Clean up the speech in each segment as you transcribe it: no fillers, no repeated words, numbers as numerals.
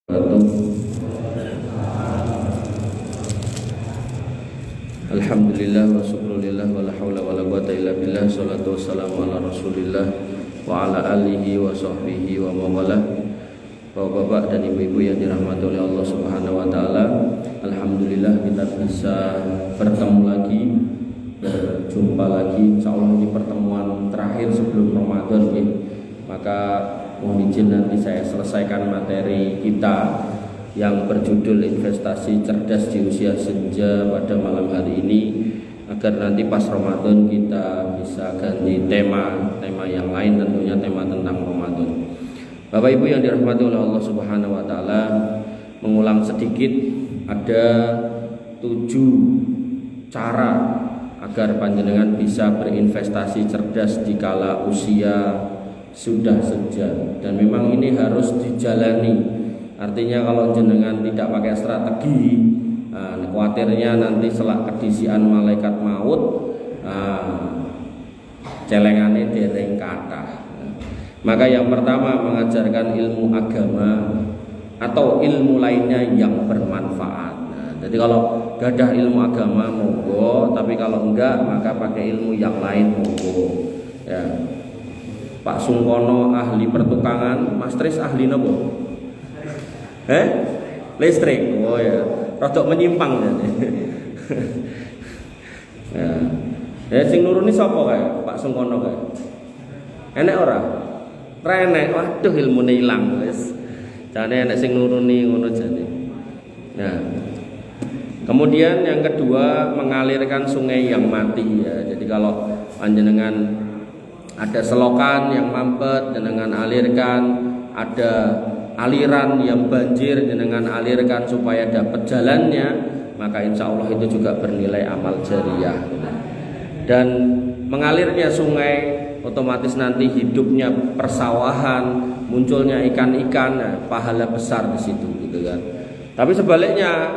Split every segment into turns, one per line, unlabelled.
Alhamdulillah wa syukrulillah wa la hawla wa la quwata illa billah. Salatu wassalamu ala rasulillah wa ala alihi wa sahbihi wa mawalah. Bapak-bapak dan ibu-ibu yang dirahmati oleh Allah subhanahu wa ta'ala, alhamdulillah kita bisa bertemu lagi, berjumpa lagi. Insyaallah ini pertemuan terakhir sebelum Ramadan ya. Maka mohon izin nanti saya selesaikan materi kita yang berjudul investasi cerdas di usia senja pada malam hari ini, agar nanti pas Ramadan kita bisa ganti tema yang lain, tentunya tema tentang Ramadan. Bapak Ibu yang dirahmati oleh Allah Subhanahu wa taala, mengulang sedikit, ada 7 cara agar panjenengan bisa berinvestasi cerdas di kala usia sudah senja, dan memang ini harus dijalani. Artinya kalau jenengan tidak pakai strategi, khawatirnya nanti selak kedisian malaikat maut, celengane dereng kathah. Maka yang pertama, mengajarkan ilmu agama atau ilmu lainnya yang bermanfaat. Jadi kalau gadah ilmu agama monggo, tapi kalau enggak maka pakai ilmu yang lain monggo. Ya. Pak Sungkono ahli pertukangan, Mas Tris ahli nopo? Listrik. Oh ya, rodok menyimpang ya. Ya sing nuruni sapa kae? Pak Sungkono kae. Enek ora? Renek. Waduh, ilmune ilang wis. Jane enek sing nuruni ngono jane. Nah. Kemudian yang kedua, mengalirkan sungai yang mati ya. Jadi kalau panjenengan ada selokan yang mampet, jenengan alirkan, ada aliran yang banjir, jenengan alirkan supaya dapat jalannya, maka insya Allah itu juga bernilai amal jariah. Dan mengalirnya sungai otomatis nanti hidupnya persawahan, munculnya ikan-ikan, pahala besar di situ, gitu kan. Tapi sebaliknya,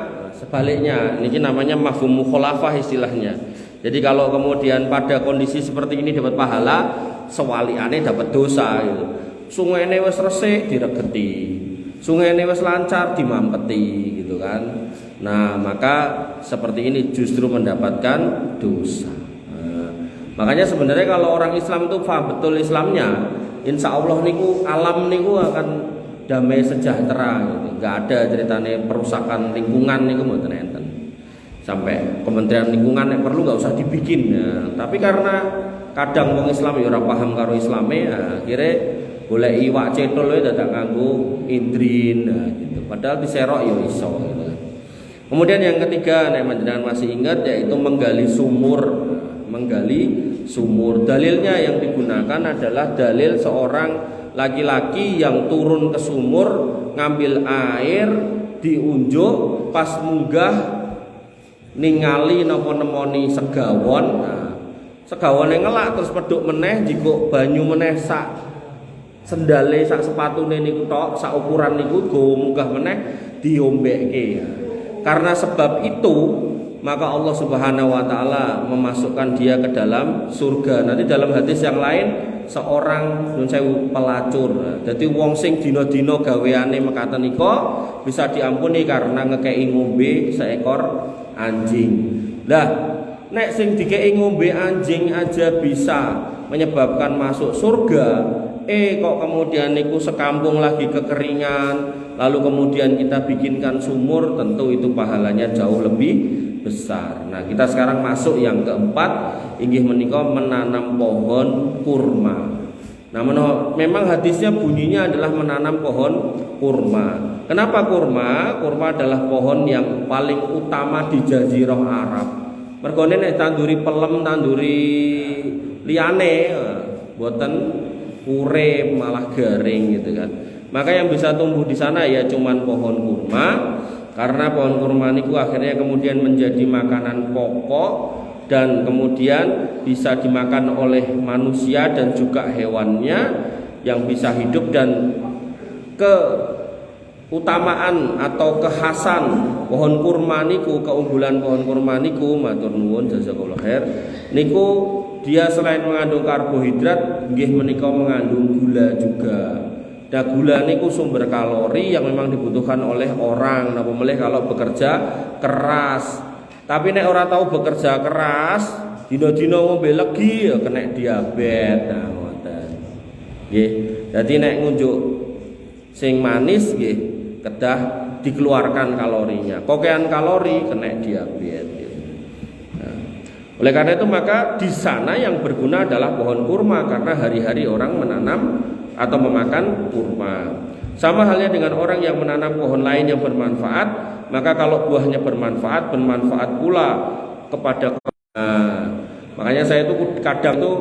ini namanya mafhum mukhalafah istilahnya. Jadi kalau kemudian pada kondisi seperti ini dapat pahala, sewaliane dapat dosa gitu. Sungai ini wis resik diregeti, sungai ini wis lancar dimampeti, gitu kan. Nah, maka seperti ini justru mendapatkan dosa. Makanya sebenarnya kalau orang Islam itu paham betul Islamnya, insya Allah niku alam niku akan damai sejahtera gitu. Gak ada ceritanya perusakan lingkungan niku mboten enten. Sampai Kementerian Lingkungan yang perlu gak usah dibikin ya. Tapi karena kadang wong Islam ya ora paham karo Islame, akhirnya golek iwak cethul wae dadak nganggo indrin gitu. Padahal diserok ya iso gitu. Kemudian yang ketiga, nek panjenengan masih ingat, yaitu menggali sumur. Dalilnya yang digunakan adalah dalil seorang laki-laki yang turun ke sumur ngambil air diunjuk, pas munggah ningali napa nemoni segawon. Segawone ngelak terus peduk meneh, jiko banyu meneh sak sendale sak sepatune niku tok, sak ukuran niku go munggah meneh diombekke. Karena sebab itu maka Allah Subhanahu wa taala memasukkan dia ke dalam surga. Nanti dalam hadis yang lain, seorang nyun sewu pelacur. Jadi wong sing dina-dina gaweane mekaten nika bisa diampuni karena ngekei ngombe seekor anjing. Lah, nek sing dikei ngombe anjing aja bisa menyebabkan masuk surga, kok kemudian niku sekampung lagi kekeringan, lalu kemudian kita bikinkan sumur, tentu itu pahalanya jauh lebih besar. Nah, kita sekarang masuk yang keempat, inggih menika menanam pohon kurma. Nah, memang hadisnya bunyinya adalah menanam pohon kurma. Kenapa kurma? Kurma adalah pohon yang paling utama di Jazirah Arab. Mergone nek tanduri pelem, tanduri liyane boten pure, malah garing gitu kan. Maka yang bisa tumbuh di sana ya cuman pohon kurma. Karena pohon kurma niku akhirnya kemudian menjadi makanan pokok dan kemudian bisa dimakan oleh manusia dan juga hewannya yang bisa hidup. Dan keutamaan atau kekhasan pohon kurma niku, keunggulan pohon kurma niku, matur nuwun jazakallahu khair, niku dia selain mengandung karbohidrat, nggih menika mengandung gula juga. Nah, gula niku sumber kalori yang memang dibutuhkan oleh orang. Napa meneh kalau bekerja keras. Tapi nek ora tahu bekerja keras, dina-dina ngombe legi ya kena diabetes. Nah, ngoten. Nggih. Dadi nek ngunjuk sing manis nggih kedah dikeluarkan kalorinya. Kokean kalori kena diabetes. Nah, oleh karena itu maka di sana yang berguna adalah pohon kurma karena hari-hari orang menanam atau memakan kurma. Sama halnya dengan orang yang menanam pohon lain yang bermanfaat, maka kalau buahnya bermanfaat pula kepada. Makanya saya itu kadang tuh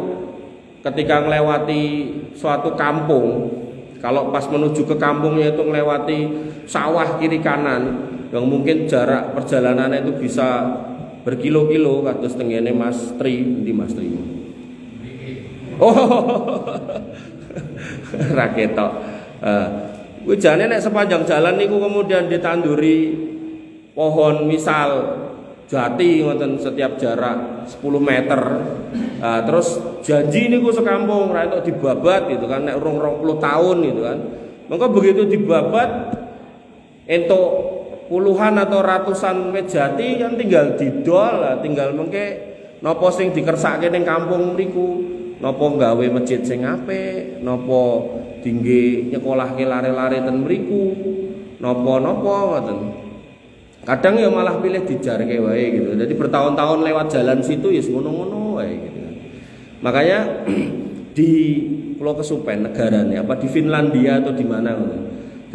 ketika melewati suatu kampung, kalau pas menuju ke kampungnya itu melewati sawah kiri kanan yang mungkin jarak perjalanannya itu bisa berkilo-kilo, kados tengene Mas Tri, di Mas Tri. Oh. Raketok. Kuwi jane nek sepanjang jalan niku kemudian ditanduri pohon misal jati ngoten setiap jarak 10 meter. Terus janji niku sekampung ra entuk dibabat gitu kan nek urung 20 tahun gitu kan. Maka begitu dibabat entuk puluhan atau ratusan wit jati kan tinggal didol, tinggal mengke napa sing dikersake ning kampung mriku. Napa gawe masjid sing apik, napa dingge nyekolahke lare-lare ten mriku, napa-napa ngoten. Kadang ya malah pilih dijarke wae gitu. Jadi bertahun-tahun lewat jalan situ ya ngono-ngono wae gitu. Makanya di Pulau Kesupen negarane apa di Finlandia atau di mana ngono.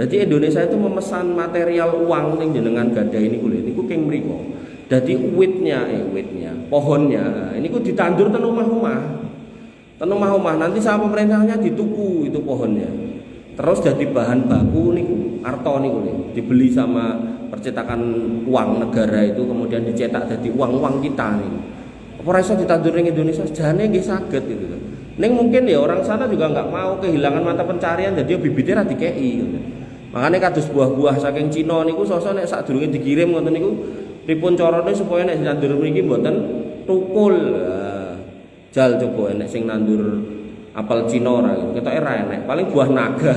Jadi Indonesia itu memesan material uang ning jenengan gadai niku lho niku king mriko. Dadi witnya pohonnya ini ku ditandur ten omah-omah. Ten omah-omah nanti sama pemerintahnya dituku itu pohonnya. Terus jadi bahan baku niku, arto niku dibeli sama percetakan uang negara itu kemudian dicetak jadi uang-uang kita nih. Apa iso ditandur ning Indonesia jane nggih saged gitu kan. Ning mungkin ya orang sana juga nggak mau kehilangan mata pencarian jadi bibitnya ra dikeki gitu. Makanya kados buah-buah saking Cina niku sosok nek sadurunge dikirim ngoten niku pripun carane supaya nek ditandur mriki mboten tukul. Jal coba enek sing nandur apel Cina ora gitu. Ketoke ra enek, paling buah naga.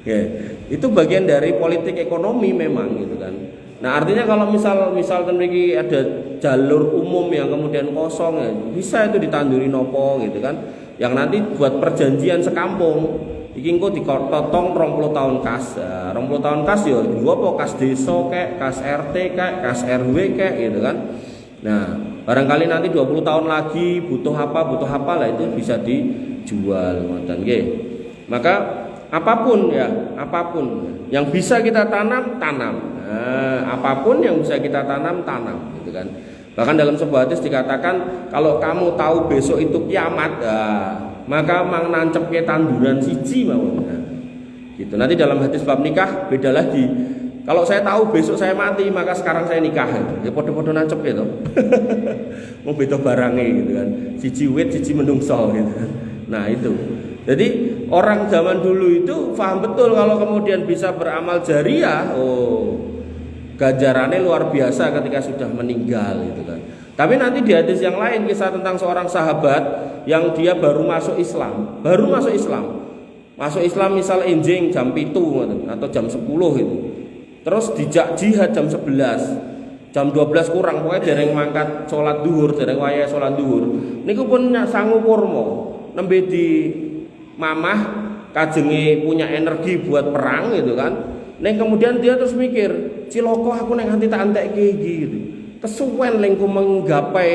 Ya, itu bagian dari politik ekonomi memang gitu kan. Nah, artinya kalau misal kan mriki ada jalur umum yang kemudian kosong ya, bisa itu ditanduri nopo gitu kan. Yang nanti buat perjanjian sekampung. Iki engko dikotong 20 tahun kas. 20 tahun kas ya nggo apa kas desa kek, kas RT kek, kas RW kek gitu kan. Nah, barangkali nanti 20 tahun lagi butuh apa lah itu bisa dijual ngoten nggih. Maka apapun yang bisa kita tanam. Nah, apapun yang bisa kita tanam gitu kan. Bahkan dalam sebuah hadis dikatakan kalau kamu tahu besok itu kiamat, maka mang nancepke tanduran siji mawon. Nah, gitu. Nanti dalam hadis bab nikah beda lagi. Kalau saya tahu besok saya mati, maka sekarang saya nikah. Ya podo-podo nancep gitu. Mau beda barangnya gitu kan. Siji wit, siji menungso gitu. Nah, itu. Jadi orang zaman dulu itu paham betul kalau kemudian bisa beramal jariah, ganjarannya luar biasa ketika sudah meninggal gitu kan. Tapi nanti di hadis yang lain kisah tentang seorang sahabat yang dia baru masuk Islam. Masuk Islam misal enjing jam 7 atau jam 10 itu. Terus dijak jihad jam 11. Jam 12 kurang pokoknya dereng mangkat salat zuhur, dereng wayah salat zuhur. Niku pun sangu kurma nembe di mamah kajenge punya energi buat perang gitu kan. Neng kemudian dia terus mikir, ciloko aku neng nanti tak entekke iki gitu. Kesuwen lengku menggapai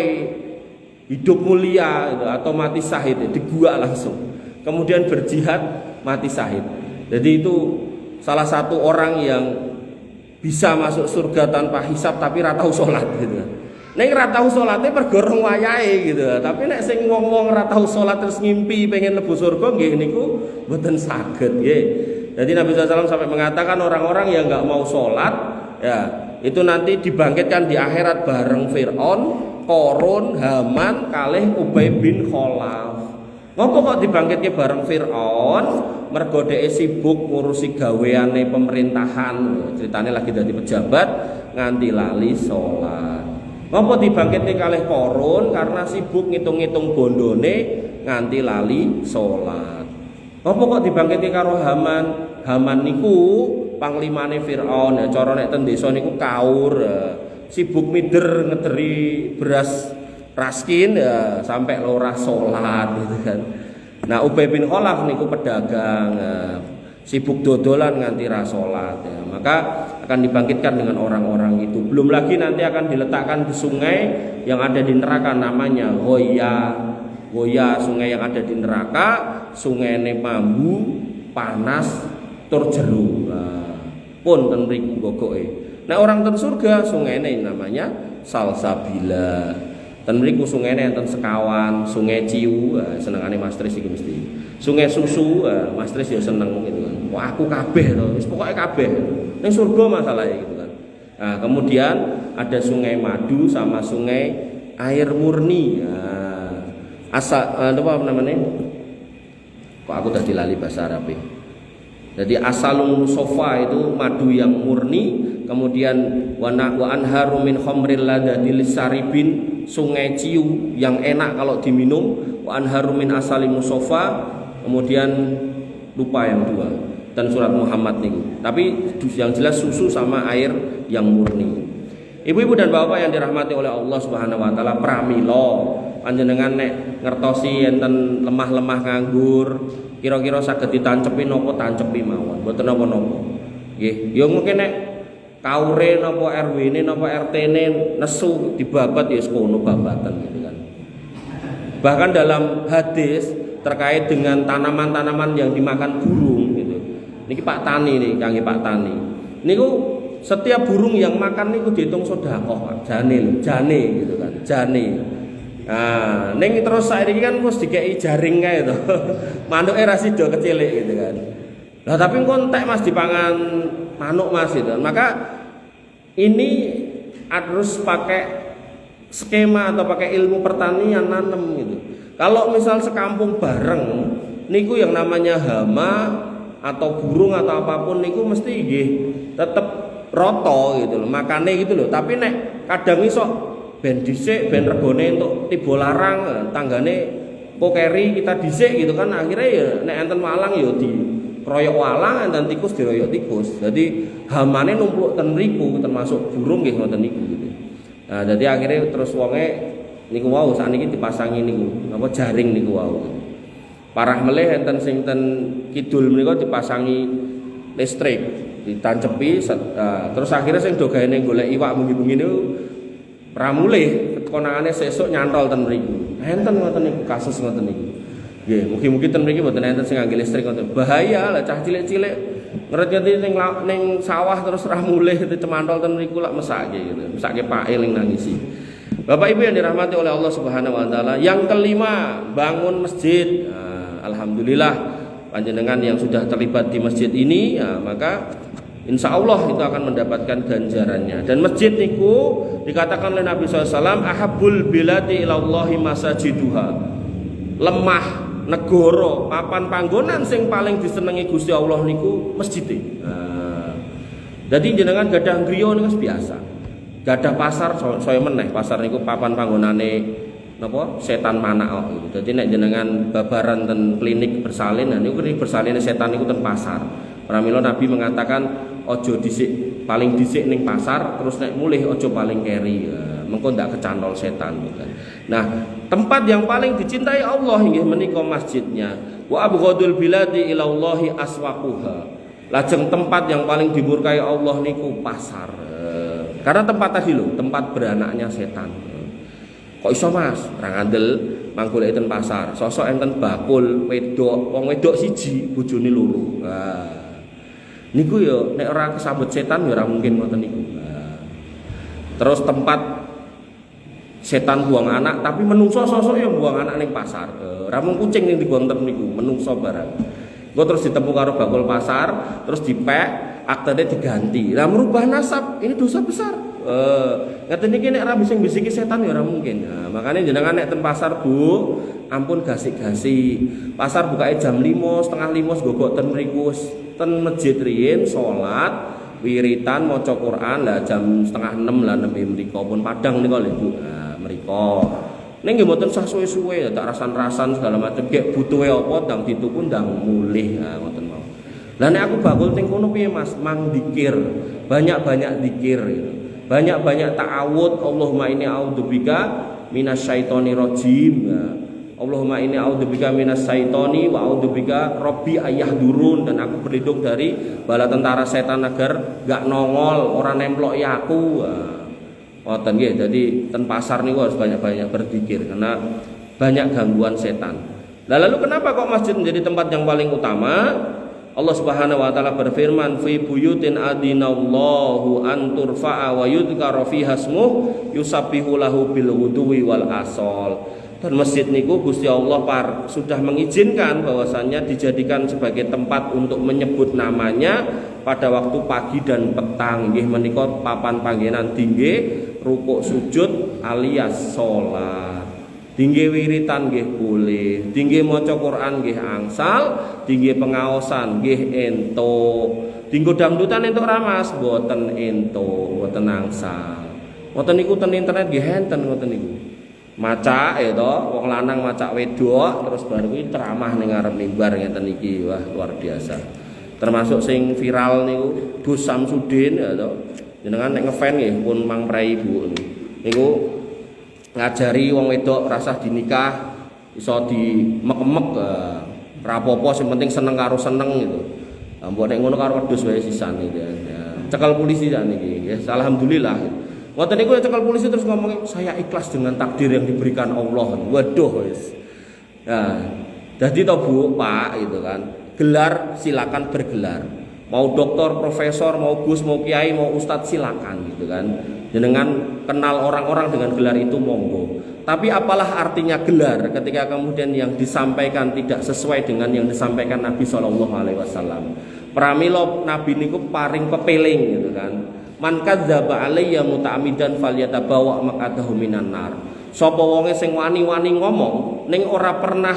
hidup mulia gitu, atau mati syahid di gua langsung. Kemudian berjihad mati syahid. Jadi itu salah satu orang yang bisa masuk surga tanpa hisab tapi ra tau salat gitu. Nek ra tau salate pergorong wayahe gitu. Tapi nek sing wong-wong ra tau salat terus ngimpi pengen mlebu surga nggih niku mboten saged nggih. Jadi Nabi SAW sampai mengatakan orang-orang yang enggak mau salat ya, itu nanti dibangkitkan di akhirat bareng Firaun, Qarun, Haman, kalih Ubay bin Khalaf. Ngopo kok dibangkitke bareng Firaun? Mergo dhek sibuk ngurusi gaweane pemerintahan. Ceritane lagi dadi pejabat nganti lali salat. Ngopo dibangkitke kalih Qarun? Karena sibuk ngitung-ngitung bondone nganti lali salat. Apa kok dibangkiti karo Haman? Haman niku panglimane Firaun. Ya cara nek ten desa niku kaur, sibuk mider ngederi beras raskin ya sampai lorah salat gitu kan. Nah, Ubay bin Khalaf niku pedagang, sibuk dodolan nganti ra salat ya. Maka akan dibangkitkan dengan orang-orang itu. Belum lagi nanti akan diletakkan di sungai yang ada di neraka namanya Ghoya. Ghoya, sungai yang ada di neraka, sungai ne mambu, panas, tur jeru. Pun ten mriku gogoke. Nah, orang ten surga sungai ne namanya Salsabila. Ten mriku sungene enten sekawan, sungai Ciu, senengane Mas Tris iki mesti. Sungai Susu, Mas Tris ya seneng gitu kan. Wah, aku kabeh to, wis pokoke kabeh. Ning surga masalahnya gitu kan. Nah, kemudian ada sungai Madu sama sungai air murni. Apa namanya? Kok aku tadi lali bahasa Arab ya. Jadi asalun sofa itu madu yang murni, kemudian wa anharu min khamril ladadil saribin, sungai Ciu yang enak kalau diminum, wa anharu min asali musofa, kemudian lupa yang dua dan surat Muhammad niku. Tapi yang jelas susu sama air yang murni. Ibu-ibu dan bapak yang dirahmati oleh Allah Subhanahu wa taala, pramila panjenengan nek ngertosi enten lemah-lemah nganggur, kira-kira saged ditancepi napa tancepi mawon, mboten napa-napa. Nggih, ya mungkin nek kaure napa RW-ne napa RT-ne nesu dibabat ya sekono babatan gitu kan. Bahkan dalam hadis terkait dengan tanaman-tanaman yang dimakan burung gitu. Niki Pak Tani nih, kangge Pak Tani. Niku setiap burung yang makan niku dihitung sedekah, jane gitu kan, jane. Nah, ning terus saiki kan wis dikeki jaring kae to. Manuke ra sida kecilik gitu kan. Lah tapi engko entek Mas dipangan manuk Mas itu. Maka ini harus pakai skema atau pakai ilmu pertanian nanem gitu. Kalau misal sekampung bareng niku yang namanya hama atau burung atau apapun niku mesti nggih tetep roto gitu loh, makane gitu loh. Tapi nek kadang iso ben dhisik ben regane entuk tiba larang, tanggane pokeri kita dhisik gitu kan, akhirnya ya nek enten walang ya di royok walang, enten tikus diroyok tikus. Jadi hamane numpluk ten mriku termasuk burung nggih ngoten niku gitu. Nah, jadi akhirnya terus wonge niku wau sakniki dipasangi niku apa jaring niku wau. Parah melih enten sing ten kidul menika dipasangi listrik, ditancepi terus akhirnya sing do gaene golek iwak bengi-bengi niku pramulih konangane sesuk nyantol ten mriku. Enten ngoten niku kasus ngoten niku. Nggih, mugi-mugi ten mriki mboten enten sing ngangge listrik ngoten. Bahaya lah cah cilik-cilik ngeret-ngerti ning sawah terus ra mulih cemantol ten mriku lak mesake gitu. Mesake pake ning nangisi. Bapak Ibu yang dirahmati oleh Allah Subhanahu wa taala, yang kelima bangun masjid. Alhamdulillah panjenengan yang sudah terlibat di masjid ini ya, maka insya Allah itu akan mendapatkan ganjarannya. Dan masjid niku dikatakan oleh Nabi SAW ahabbul biladi ilallahi masajiduha, lemah negara papan panggonan sing paling disenengi Gusti Allah niku masjid. Jadi jenengan gadah griya niku biasa, gadah pasar saya meneh pasar niku papan panggonane napa setan manak kok gitu. Dadi nek jenengan babaran ten klinik bersalin, nah niku bersaline setan niku ten pasar. Pramila Nabi mengatakan ojo dhisik paling dhisik ning pasar, terus nek mulih ojo paling keri. Mengko ndak kecantol setan gitu kan. Nah, tempat yang paling dicintai Allah inggih menika masjidnya. Wa abghadul biladi ilallahi aswaquha. Lajeng tempat yang paling dimurkai Allah niku pasar. Karena tempat tadi lho, tempat beranaknya setan. Kok iso Mas? Ra ngandel manggolek ten pasar. Sosok enten bakul wedok, wong wedok siji, bojone loro. Niku ya nek ora kesambet setan ya ora mungkin ngoten niku. Terus tempat setan buang anak, tapi menungso sosok ya buang anak ning pasar. Ora mung kucing ning dibuang ten niku, menungso barang. Engko terus ditemu karo bakul pasar, terus dipek, aktene diganti. Lah merubah nasab, ini dosa besar. Ngeten iki nek ora bising-bisiki setan ya ora mungkin. Nah, makanya jenengan nek ten pasar Bu, ampun gasik-gasik. Pasar bukake jam 5, setengah 5 gogok ten mriku ten masjid riyin salat, wiritan maca Quran lah jam setengah 6 lah nembe mriku pun padang nika lho Bu. Nah, mriku. Ning nggih mboten sah suwe-suwe tak rasan-rasan segala macam gek butuhe apa ndang dituku ndang mulih ngoten mau. Lah nek aku bakul ning kono piye Mas? Mang dikir, banyak-banyak dikir gitu. Banyak-banyak ta'awud, Allahumma inni a'udzubika minasyaitonir rajim. Allahumma inni a'udzubika minasyaitoni wa a'udzubika rabbi ayahdurun, dan aku berlindung dari bala tentara setan agar gak nongol, ora nemploki aku. Ngoten nggih. Jadi ten pasar niku harus banyak-banyak berzikir karena banyak gangguan setan. Nah, lalu kenapa kok masjid menjadi tempat yang paling utama? Allah Subhanahu wa taala berfirman, "Fi buyutin adinallahu an turfa'a wa yudhkara fiha ismuh yusabbihu lahu bil ghudwi wal asal." Dan masjid niku Gusti Allah sudah mengizinkan bahwasannya dijadikan sebagai tempat untuk menyebut namanya pada waktu pagi dan petang. Nggih menika papan panggenan dingge rukuk sujud alias salat. Dingge wiritan nggih boleh, dingge maca Quran nggih angsal, dingge pengaosan nggih entuk. Dinggo dangdutan entuk ramas boten entuk, boten angsal. Ngoten niku ten internet nggih enten ngoten niku. Maca ya to, wong lanang maca wedok terus baru kuwi ceramah ning ngarep mimbar ngeten iki. Wah, luar biasa. Termasuk sing viral niku Gus Samsudin ya to. Jenengan nek ngefan nggih pun Mang Prai Bu niku ngajari wong wedok rasah dinikah iso dimek-mek rapopo sing penting seneng karo seneng gitu. Mbok nek ngono karo wedhus wae sisan gitu ya. Cekal polisi sak niki ya. Alhamdulillah. Ngoten niku cekal polisi terus ngomong saya ikhlas dengan takdir yang diberikan Allah. Waduh wis. Nah, jadi to Bu, Pak gitu kan. Gelar silakan bergelar. Mau doktor, profesor, mau gus, mau kiai, mau ustadz silakan gitu kan. Jenengan kenal orang-orang dengan gelar itu monggo. Tapi apalah artinya gelar ketika kemudian yang disampaikan tidak sesuai dengan yang disampaikan Nabi Shallallahu Alaihi Wasallam. Pramila Nabi niku paring pepeling gitu kan. Man kadzdzaba alayya muta'ammidan falyatabawa maq'adahu minan nar. Sapa wonge sing wani-wani ngomong ning ora pernah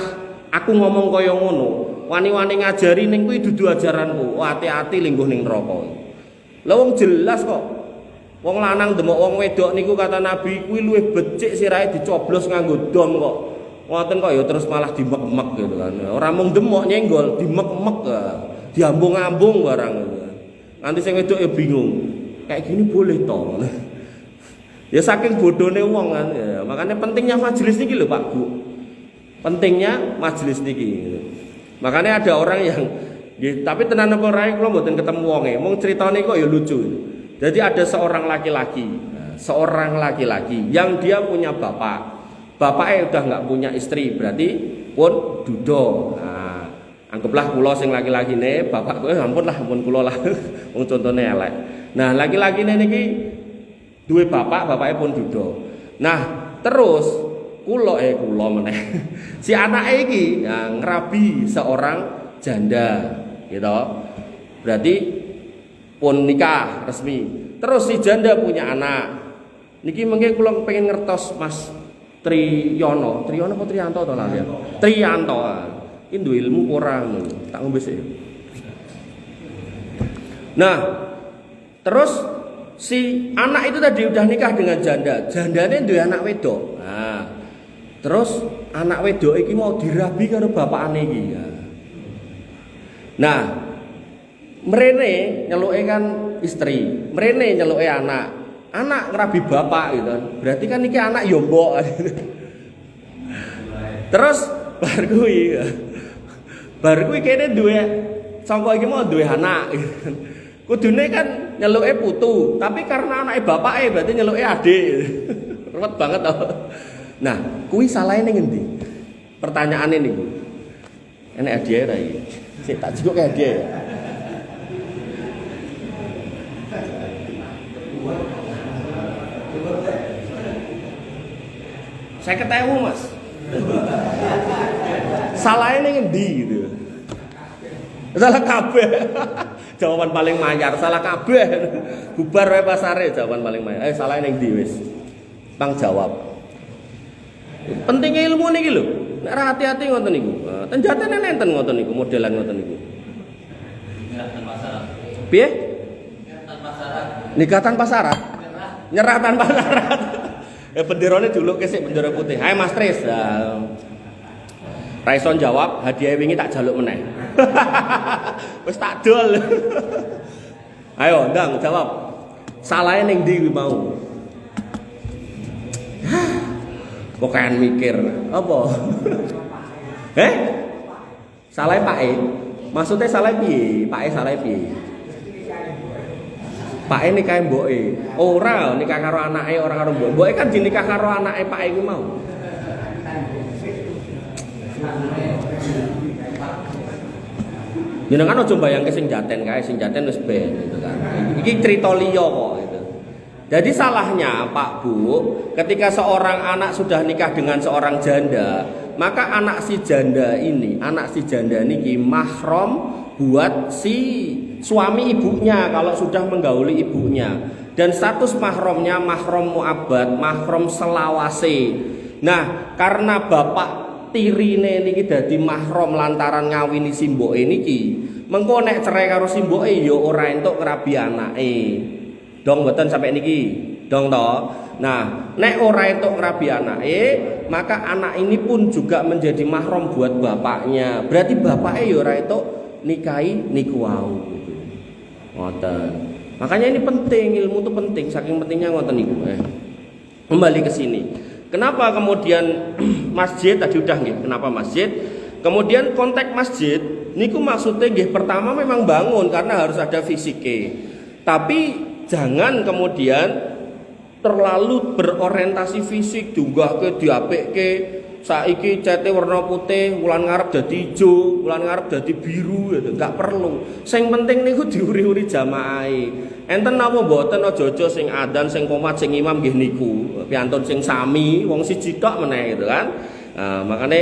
aku ngomong kaya ngono, wani-wani ngajari ning kuwi dudu ajaranku. Hati-hati lingguh ning neraka. Lah wong jelas kok. Wong lanang demok wong wedok niku kata Nabi kuwi luwih becik sirahe dicoblos nganggo dom kok. Ngoten kok ya terus malah dimek-mek gitu kan. Ora mung demok nyenggol, dimek-mek, diambung-ambung barang gitu. Nanti sing wedok ya bingung. Kayak gini boleh toh? Ya saking bodohnya wong kan. Ya, makanya pentingnya majelis niki lho Pak Bu. Pentingnya majelis niki. Makanya ada orang yang tapi tenan apa ora kula mboten ketemu wonge. Mung critane kok ya lucu. Jadi ada seorang laki-laki yang dia punya bapak. Bapaknya udah nggak punya istri, berarti pun duda. Nah, anggaplah kula sing laki-laki ne, bapak kowe ampun kula lah. Wong contone elek. Nah, laki-laki niki duwe bapaknya pun duda. Nah, terus kula meneh. Si anake iki ngrabi seorang janda, gitu. Berarti pun nikah resmi. Terus si janda punya anak. Niki mengke kula pengen ngertos Mas Triyono apa Triyanto to lah ya. Triyanto. Iki duwe ilmu kurang. Tak ngombe sik. Nah, terus si anak itu tadi udah nikah dengan janda. Jandane duwe anak wedok. Nah, terus anak wedok iki mau dirabi karo bapakane iki. Nah, mrene nyeluke kan istri, mrene nyeluke anak. Anak ngerabi bapak gitu. Berarti kan iki anak yo mbok. Terus bar kuwi kene duwe sangka iki mau duwe anak gitu. Kudune kan nyeluke putu, tapi karena anake bapake berarti nyeluke adik. Ruwet banget to. Nah, kuwi salahe ning endi? Pertanyaane niku. Enek hadiah ra iki? Sik tak jukuk ke hadiah. Saya ketemu Mas. Salahnya ning endi gitu. Salah kabeh. Jawaban paling mayar, salah kabeh. Bubar wae pasare jawaban paling mayar. Salahnya ning endi wis. Bang jawab. Pentingnya ilmu niki lho. Nek ra hati-hati ngoten niku. Tenjatene nenten ngoten niku, modelan ngoten niku. Nikah tanpa syarat. Piye? Nikah tanpa syarat. Nyerah tanpa syarat. Benderane dulu kesik bendera putih. Hai Mas Tris. Ra iso jawab, hadiah wingi tak jaluk meneh. Wis tak dol. Ayo, ndang jawab. Salahe ning ndi kuwi mau? Kok kan mikir apa? Salahe Pake? Maksudnya salahe piye? Pake salahe piye? Pake nikahe mboke. Ora nikah karo anake, ora karo mboke. Mboke kan dinikah karo anake Pake kuwi mau. Jenengan aja mbayangke sing jaten kae, sing jaten wis ben gitu kan. Iki crita liya kok gitu. Jadi salahnya Pak Bu, ketika seorang anak sudah nikah dengan seorang janda, maka anak si janda ini mahram buat si suami ibunya kalau sudah menggauli ibunya. Dan status mahramnya mahram mu'abbad, mahram selawase. Nah, karena bapak tirine niki dadi mahram lantaran ngawini si mboke niki, mengko nek cerai karo si mboke ya ora entuk ngrabi anake. Dong mboten sampai niki. Dong to. Nah, nek ora entuk ngrabi anake, maka anak ini pun juga menjadi mahram buat bapaknya. Berarti bapaknya ya ora entuk nikahi niku wau gitu. Ngoten. Makanya ini penting, ilmu itu penting, saking pentingnya ngoten niku. Kembali ke sini. Kenapa kemudian masjid tadi udah nggih, kenapa masjid? Kemudian konteks masjid niku maksudnya nggih pertama memang bangun karena harus ada fisike. Tapi jangan kemudian terlalu berorientasi fisik diunggahke diapekke. Saiki cete warna putih, wulan ngarep dadi ijo, wulan ngarep dadi biru gitu. Enggak perlu. Sing penting niku diuri-uri jamaahe. Enten napa mboten aja-aja sing adzan, sing qomat, sing imam nggih niku. Piantun sing sami, wong siji tok meneh gitu kan. Nah, makane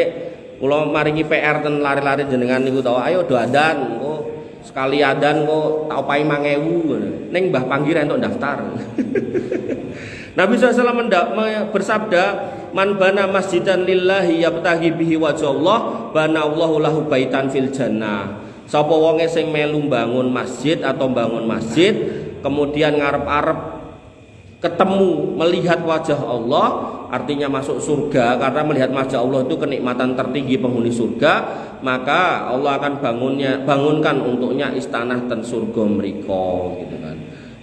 kula maringi PR ten lari-lari jenengan niku to. Ayo do adzan, kok sekali adzan kok tak opahi 5.000 ngono. Ning Mbah Panggir entuk daftar. Nabi SAW bersabda, man bana masjidan lillahi yabtaghi bihi wajhallah, bana Allahu lahu baitan fil jannah. Sapa wonge sing melu bangun masjid atau bangun masjid, kemudian ngarep-arep ketemu melihat wajah Allah, artinya masuk surga, karena melihat wajah Allah itu kenikmatan tertinggi penghuni surga, maka Allah akan bangunkan untuknya istana ten surga mriko gitu kan.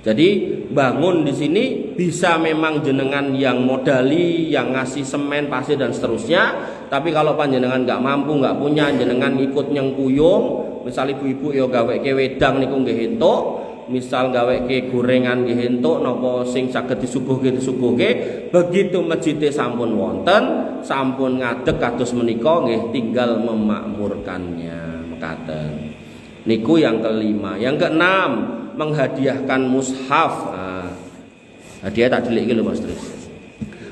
Jadi bangun di sini bisa memang jenengan yang modali, yang ngasih semen, pasir dan seterusnya. Tapi kalau panjenengan nggak mampu, nggak punya, jenengan ikut nyengkuyung. Misal ibu-ibu yo gaweke wedang niku nggih entuk, misal gaweke gorengan nggih entuk, napa sing saged disuguhke. Begitu masjidnya sampun wonten, sampun ngadeg kados menika nggih tinggal memakmurkannya mekaten. Niku yang kelima. Yang keenam, menghadiahkan mushaf. Nah, hadiah tak delik iki lho Mas Tris.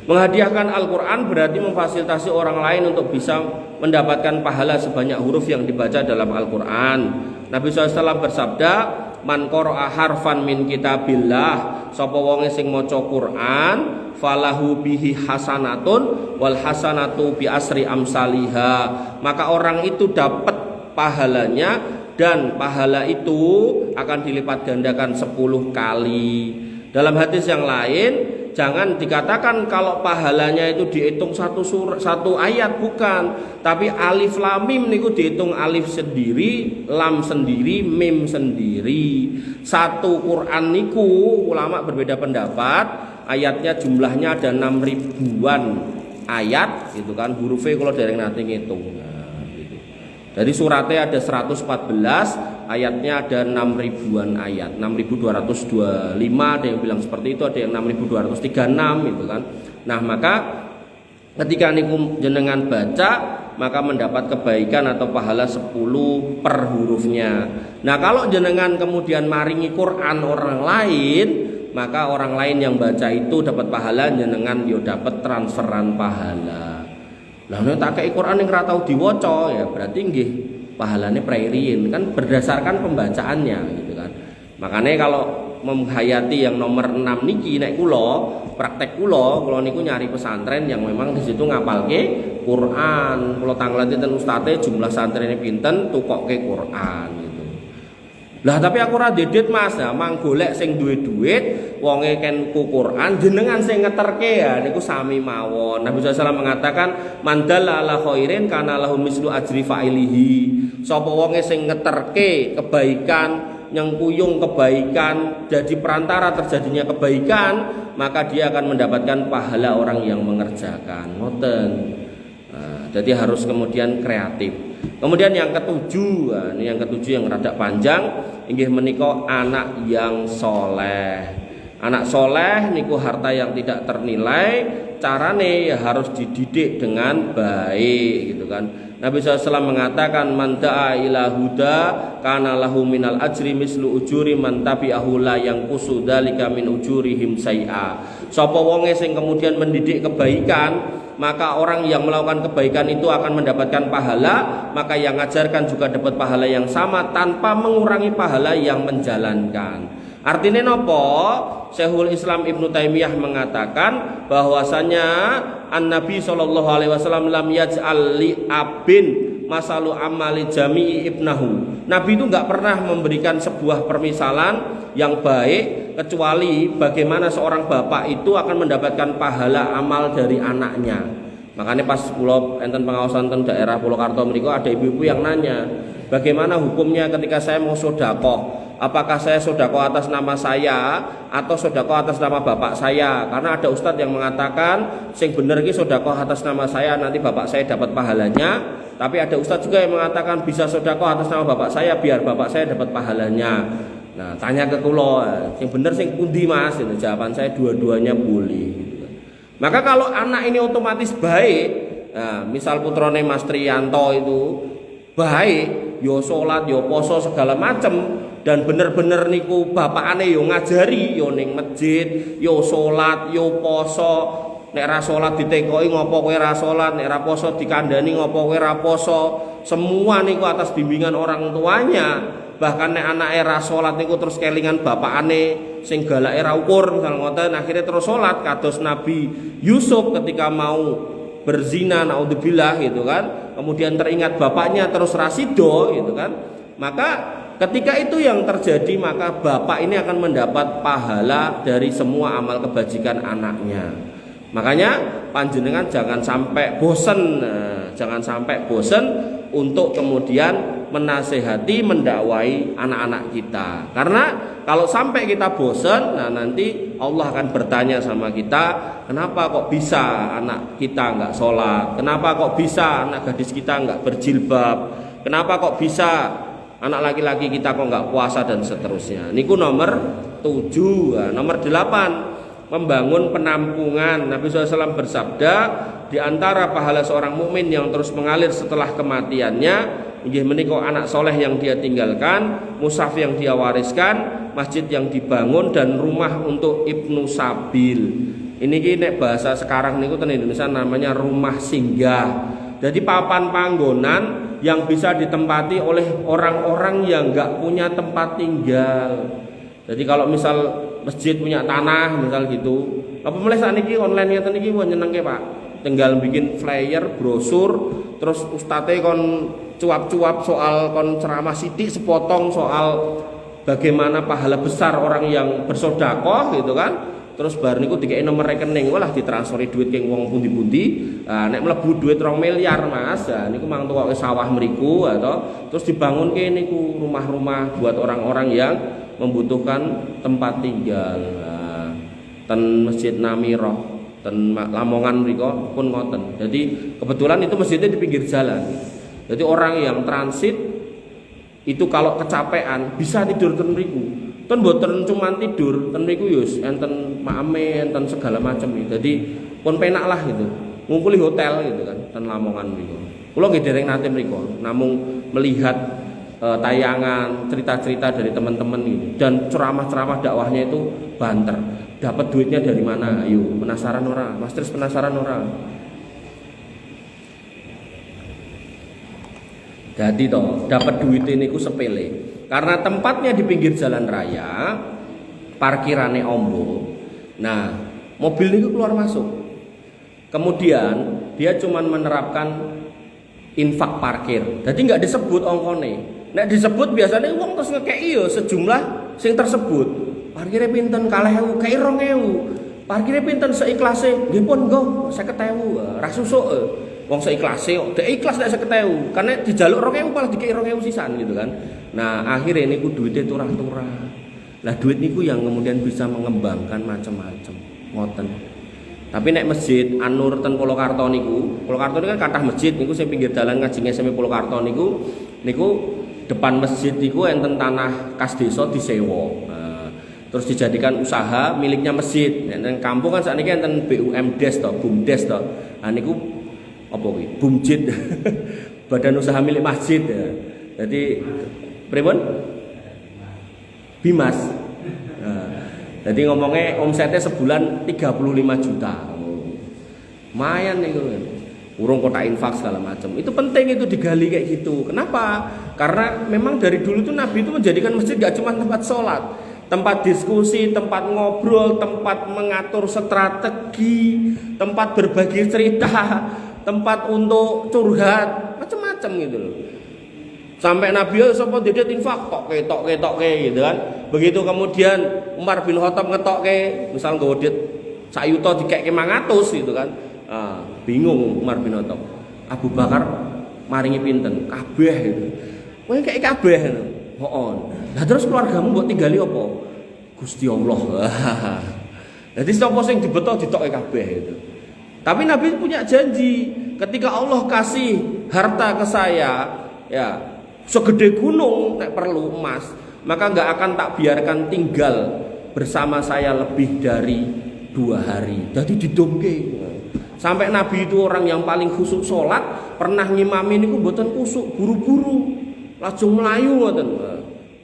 Menghadiahkan Al-Qur'an berarti memfasilitasi orang lain untuk bisa mendapatkan pahala sebanyak huruf yang dibaca dalam Al-Qur'an. Nabi SAW bersabda, man qara'a harfan min kitabillah, sapa wonge sing maca Qur'an, falahu bihi hasanatun wal hasanatu bi asri amsaliha. Maka orang itu dapat pahalanya dan pahala itu akan dilipat gandakan 10 kali. Dalam hadis yang lain, jangan dikatakan kalau pahalanya itu dihitung satu ayat, bukan, tapi alif lam mim niku dihitung alif sendiri, lam sendiri, mim sendiri. Satu Quran niku ulama berbeda pendapat, ayatnya jumlahnya ada 6 ribuan ayat gitu kan, hurufnya kalau dereng nanti ngitung. Dari suratnya ada 114, ayatnya ada 6 ribuan ayat, 6.225, ada yang bilang seperti itu, ada yang 6.236 gitu kan. Nah, maka ketika niku jenengan baca, maka mendapat kebaikan atau pahala 10 per hurufnya. Nah, kalau jenengan kemudian maringi Quran orang lain, maka orang lain yang baca itu dapat pahala, jenengan yo dapat transferan pahala. Lah nek tak kei Quran ning ora tau diwaca ya berarti nggih pahalane prairiin kan berdasarkan pembacaannya gitu kan. Makanya kalau menghayati yang nomor 6 niki nek kula praktek kula niku nyari pesantren yang memang di situ ngapalke Quran. Kula tangleti ten ustate jumlah santrene pinten tukokke Quran gitu. Lah tapi aku ora dedet Mas, nah mang golek sing duwe duit, wonge ken ku Quran, jenengan sing ngeterke ya niku sami mawon. Nabi SAW mengatakan mandalla ala khairin kana lahu mislu ajri fa'ilihi. Sapa wonge sing ngeterke kebaikan, nyengkuyung kebaikan, jadi perantara terjadinya kebaikan, maka dia akan mendapatkan pahala orang yang mengerjakan. Ngoten. Nah, jadi harus kemudian kreatif. Kemudian yang ketujuh, ini yang ketujuh yang rada panjang, inggih menika anak yang soleh. Anak soleh niku harta yang tidak ternilai. Carane ya harus dididik dengan baik, gitu kan. Nabi SAW mengatakan man da'a ila huda kana lahu minal ajri mislu ujuri man tabi'ahu la yang kusudalika min ujurihim say'a. Sapa wonge sing kemudian mendidik kebaikan, maka orang yang melakukan kebaikan itu akan mendapatkan pahala, maka yang mengajarkan juga dapat pahala yang sama tanpa mengurangi pahala yang menjalankan. Artinya nopo? Syekhul Islam Ibnu Taimiyah mengatakan bahwasanya An-Nabi sallallahu alaihi wasallam lam yaj'al li abin masalu amali jami'i ibnahu. Nabi itu enggak pernah memberikan sebuah permisalan yang baik kecuali bagaimana seorang bapak itu akan mendapatkan pahala amal dari anaknya. Makanya pas kula enten pengawasan teng daerah Purwokerto mriku ada ibu-ibu yang nanya, bagaimana hukumnya ketika saya mau sedekah? Apakah saya sedekah atas nama saya atau sedekah atas nama bapak saya? Karena ada ustadz yang mengatakan sing bener iki sedekah atas nama saya, nanti bapak saya dapat pahalanya. Tapi ada ustadz juga yang mengatakan bisa sedekah atas nama bapak saya biar bapak saya dapat pahalanya. Nah, tanya ke kula, sing bener sing pundi Mas? Itu jawaban saya dua-duanya boleh. Maka kalau anak ini otomatis baik, nah, misal putrane Mas Triyanto itu baik, yo salat, yo poso segala macem, dan bener-bener niku bapakane yo ngajari, yo ning masjid, yo salat, yo poso. Nek ra salat ditekoki ngopo kowe ra salat, nek ra poso dikandani ngopo kowe ra poso. Semua niku atas bimbingan orang tuanya. Bahkan nek anake ra salat niku terus kelingan bapakane sing galake ra ukur misal ngoten, akhirnya terus salat kados Nabi Yusuf ketika mau berzina naudzubillah gitu kan. Kemudian teringat bapaknya terus rasido gitu kan. Maka ketika itu yang terjadi, maka bapak ini akan mendapat pahala dari semua amal kebajikan anaknya. Makanya panjenengan jangan sampai bosen, jangan sampai bosen untuk kemudian menasehati, mendakwai anak-anak kita. Karena kalau sampai kita bosen, nah nanti Allah akan bertanya sama kita, kenapa kok bisa anak kita nggak sholat? Kenapa kok bisa anak gadis kita nggak berjilbab? Kenapa kok bisa anak laki-laki kita kok nggak puasa dan seterusnya? Niku nomor 7. Nomor 8, membangun penampungan. Nabi SAW bersabda, di antara pahala seorang mukmin yang terus mengalir setelah kematiannya, inggih menika anak soleh yang dia tinggalkan, mushaf yang dia wariskan, masjid yang dibangun, dan rumah untuk ibnu sabil. Ini nek bahasa sekarang niku ten Indonesia namanya rumah singgah. Jadi papan panggonan yang bisa ditempati oleh orang-orang yang nggak punya tempat tinggal. Jadi kalau misal masjid punya tanah misal gitu, apa mulai saat ini online ngeten iki nyenengke Pak, tinggal bikin flyer, brosur, terus ustadze kon cuap-cuap soal, kon ceramah sithik sepotong soal bagaimana pahala besar orang yang bersedekah gitu kan. Terus bar niku dikeki nomor rekening, walah ditransferi duit keng wong pundi-pundi. Nek mlebu duit 2 miliar Mas, niku mang tukoke sawah mriku atau terus dibangunke niku rumah-rumah buat orang-orang yang membutuhkan tempat tinggal. Ten Masjid Namirah, ten Lamongan mriku pun ngoten. Jadi kebetulan itu masjidnya di pinggir jalan. Jadi orang yang transit itu kalau kecapean bisa tidur ten mriku. Ten mboten cuman tidur, ten mriku yo enten makame, enten segala macam gitu. Jadi pun penak lah gitu. Ngumpuli hotel gitu kan ten Lamongan mriku. Kula nggih dereng nate mriku, namung melihat tayangan cerita-cerita dari teman-teman gitu. Dan ceramah-ceramah dakwahnya itu banter. Dapat duitnya dari mana? Ayo, penasaran ora? Mas Tris penasaran ora? Jadi toh, dapat duit ini ku sepele. Karena tempatnya di pinggir jalan raya, parkirannya ombo. Nah, mobil ini keluar masuk. Kemudian dia cuma menerapkan infak parkir. Jadi nggak disebut ongkone. Nek disebut biasanya wong terus ngekeki yo sejumlah sing tersebut. Parkire pinten 2.000, kei 2.000. Parkire pinten seiklase, nggih pun nggo 50.000. Ra susuk. Wong seiklase kok dek ikhlas nek 50.000. Karena dijaluk 2.000 malah dikei 2.000 sisan gitu kan. Nah, akhirnya niku duitnya turah-turah. Lah duit niku yang kemudian bisa mengembangkan macam-macam. Ngoten. Tapi nek masjid An-Nur ten Polokarto niku kan kathah masjid niku sing pinggir dalan Ngajeng SMP Polokarto niku depan masjid niku enten tanah kas desa disewa. Nah, terus dijadikan usaha miliknya masjid. Nek kampung kan sakniki enten BUMDes to, BUMDes to. Nah niku apa kuwi? BUMJID. Badan usaha milik masjid ya. Jadi pripun? Bimas. Nah, jadi ngomongnya omsetnya sebulan 35 juta. Lumayan nih kan. Urung kota infak segala macam. Itu penting itu digali kayak gitu. Kenapa? Karena memang dari dulu tuh Nabi itu menjadikan masjid gak cuma tempat sholat, tempat diskusi, tempat ngobrol, tempat mengatur strategi, tempat berbagi cerita, tempat untuk curhat, macam-macam gitu loh. Sampai Nabi sapa dedet infak tok gitu kan. Begitu kemudian Umar bin Khattab ngetokke, misal nggawa duit sak yuta dikeke 500 gitu kan. Bingung Umar bin Khattab. Abu Bakar maringi pinten? Kabeh gitu. Kowe kek kabeh ngono. Hooh. Lah terus keluargamu mbok tinggali apa? Gusti Allah. Jadi sapa sing dibeto ditokke kabeh gitu. Tapi Nabi punya janji, ketika Allah kasih harta ke saya, ya segede gunung nek perlu emas, maka nggak akan tak biarkan tinggal bersama saya lebih dari 2 hari. Jadi didomke. Sampai Nabi itu orang yang paling khusyuk sholat, pernah ngimami niku mboten kusuk, buru-buru, langsung melayu ngoten.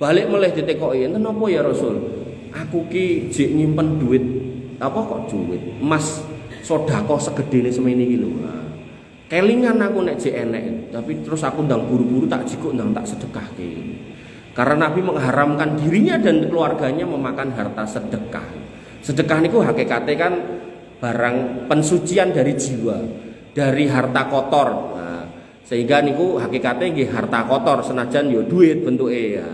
Balik meleh ditekoki, enten apa ya Rasul? Aku ki jek nyimpen duit, apa kok duit? Emas sedekah segedene semene iki lho. Kelingan aku nek jek enek, tapi terus aku ndang buru-buru tak jikuk ndang tak sedekahke. Karena Nabi mengharamkan dirinya dan keluarganya memakan harta sedekah. Sedekah niku hakikate kan barang pensucian dari jiwa, dari harta kotor. Nah, sehingga niku hakikate nggih harta kotor senajan yo duit bentuke ya.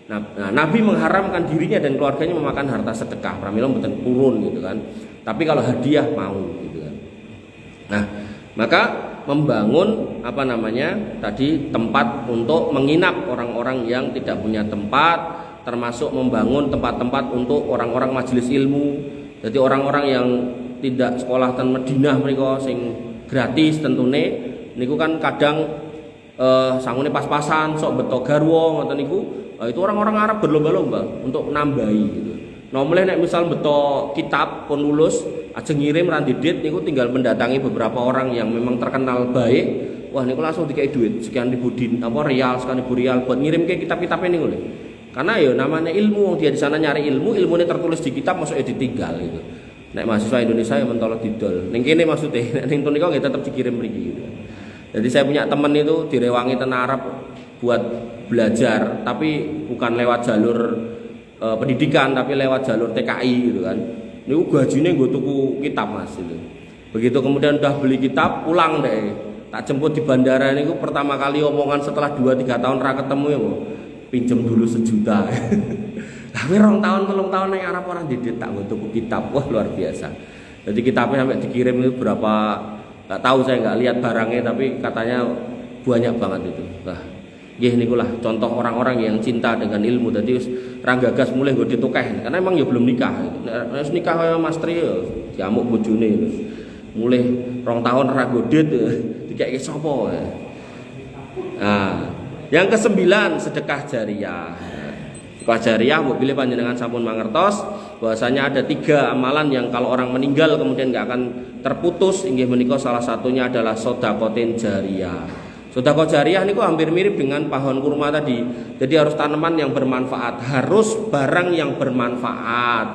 Nah, Nabi mengharamkan dirinya dan keluarganya memakan harta sedekah. Pramila mboten purun gitu kan. Tapi kalau hadiah mau gitu kan. Nah, maka membangun tadi tempat untuk menginap orang-orang yang tidak punya tempat, termasuk membangun tempat-tempat untuk orang-orang majelis ilmu. Jadi orang-orang yang tidak sekolah ten Madinah mereka sing gratis tentune niku kan kadang sangune pas-pasan sok beto garwa ngoten niku. Itu orang-orang Arab berlomba-lomba untuk nambahi gitu. Nah, mulai nek misal beto kitab pun lulus aja ngirim randidit niku tinggal mendatangi beberapa orang yang memang terkenal baik. Wah niku langsung dikai duit sekian ribu rial, sekian ribu rial buat ngirim ke kitab-kitab niku lho. Karena ya namanya ilmu, dia di sana nyari ilmu, ilmunya tertulis di kitab masuknya ditinggal gitu. Nek mahasiswa Indonesia yang mentolo didol. Ning kene maksudnya, ning tunika nggih tetep dikirim mriki gitu. Jadi saya punya teman itu direwangi ten Arab buat belajar, tapi bukan lewat jalur pendidikan, tapi lewat jalur TKI gitu kan. Niku gajine nggo tuku kitab Mas itu. Begitu kemudian udah beli kitab, pulang deh. Tak jemput di bandara niku pertama kali omongan setelah 2-3 tahun ra ketemu ya, pinjem dulu 1 juta. Tapi 2 tahun 3 tahun ning Arab orang didit tak nggo tuku kitab. Wah luar biasa. Jadi kitabnya sampai dikirim itu berapa enggak tahu, saya enggak lihat barangnya, tapi katanya banyak banget itu. Nah, nggih niku lah contoh orang-orang yang cinta dengan ilmu. Dadi wis ra gagas mulih nggo ditukeh karena emang ya belum nikah. Nek wis nikah kaya Mas Tri ya diamuk bojone. Mulih 2 tahun ra godit dikeke sapa. Nah, yang ke-9 sedekah jariah. Sedekah jariah mbok pilih panjenengan sampun mangertos bahwasanya ada 3 amalan yang kalau orang meninggal kemudian enggak akan terputus. Inggih menika salah satunya adalah sedekah jariah. Sedekah jariah niku hampir mirip dengan pohon kurma tadi. Jadi harus tanaman yang bermanfaat, harus barang yang bermanfaat.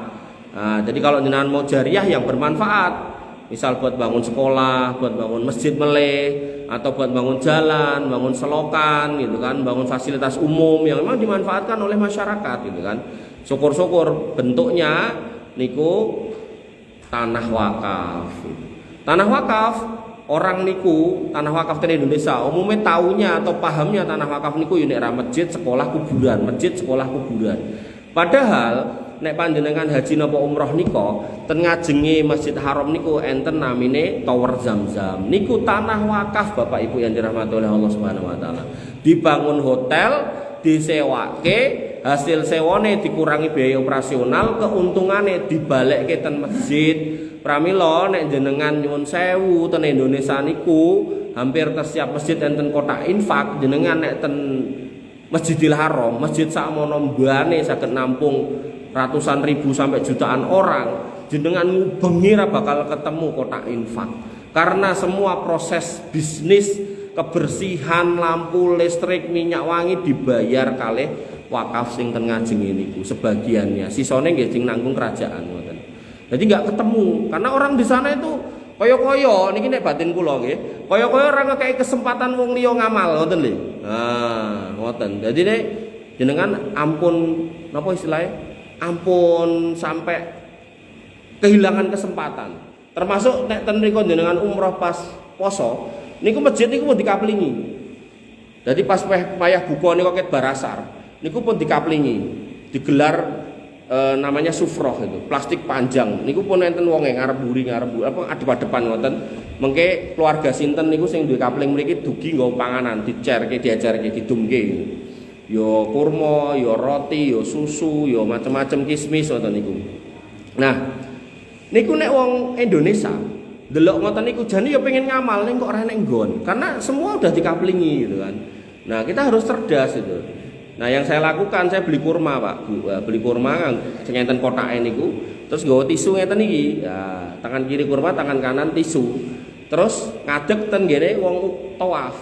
Nah, jadi kalau jenengan mau jariah yang bermanfaat, misal buat bangun sekolah, buat bangun masjid meleh, atau buat bangun jalan, bangun selokan gitu kan, bangun fasilitas umum yang memang dimanfaatkan oleh masyarakat gitu kan. Syukur-syukur bentuknya niku tanah wakaf. Tanah wakaf orang niku tanah wakaf di Indonesia umumnya taunya atau pahamnya tanah wakaf niku nek ra masjid sekolah kuburan, masjid sekolah kuburan. Padahal nek panjenengan haji napa umroh nika ten ngajenge Masjid Haram niku enten namine Tower Zamzam. Niku tanah wakaf Bapak Ibu yang dirahmati oleh Allah Subhanahu wa taala. Dibangun hotel, disewake, hasil sewone dikurangi biaya operasional, keuntungannya dibalekke ten masjid. Pramila nek jenengan nyuwun sewu ten Indonesia niku hampir setiap masjid enten kotak infak, jenengan nek ten Masjidil Haram, masjid sakmono mbane saged nampung ratusan ribu sampai jutaan orang, jenengan ngubengi ra bakal ketemu kotak infak. Karena semua proses bisnis, kebersihan, lampu, listrik, minyak wangi dibayar kalih wakaf sing ten ngajeng niku sebagiannya. Sisone nggih sing nanggung kerajaan ngoten. Jadi nggak ketemu karena orang di sana itu kaya-kaya niki nek batin kula nggih, kaya-kaya ora ngekeki kesempatan wong liya ngamal ngoten lho. Nah, ngoten. Jadi nek jenengan ampun napa istilahnya? Ampun sampai kehilangan kesempatan. Termasuk nek ten mriku jenengan umroh pas poso, niku masjid niku pun dikaplingi. Jadi pas payah buka niku ket barasar, niku pun dikaplingi. Digelar namanya sufroh itu, plastik panjang. Niku pun enten wonge ngarep buri apa adep-adepan ngoten. Mengke keluarga sinten niku sing duwe kapling mriki dugi nggawa panganan, dicerke, diajarke, didumke. Yo kurma, yo roti, yo susu, yo macam-macam kismis ngoten niku. Nah, niku nek wong Indonesia delok ngoten niku jane yo pengen ngamal ning kok ora nek nggon. Karena semua udah dikaplingi gitu kan. Nah, kita harus cerdas itu. Nah, yang saya lakukan saya beli kurma, Pak, Bu. Beli kurma sing enten kotake niku, terus nggawa tisu ngeten iki. Ya, tangan kiri kurma, tangan kanan tisu. Terus ngadeg ten ngene wong tawaf.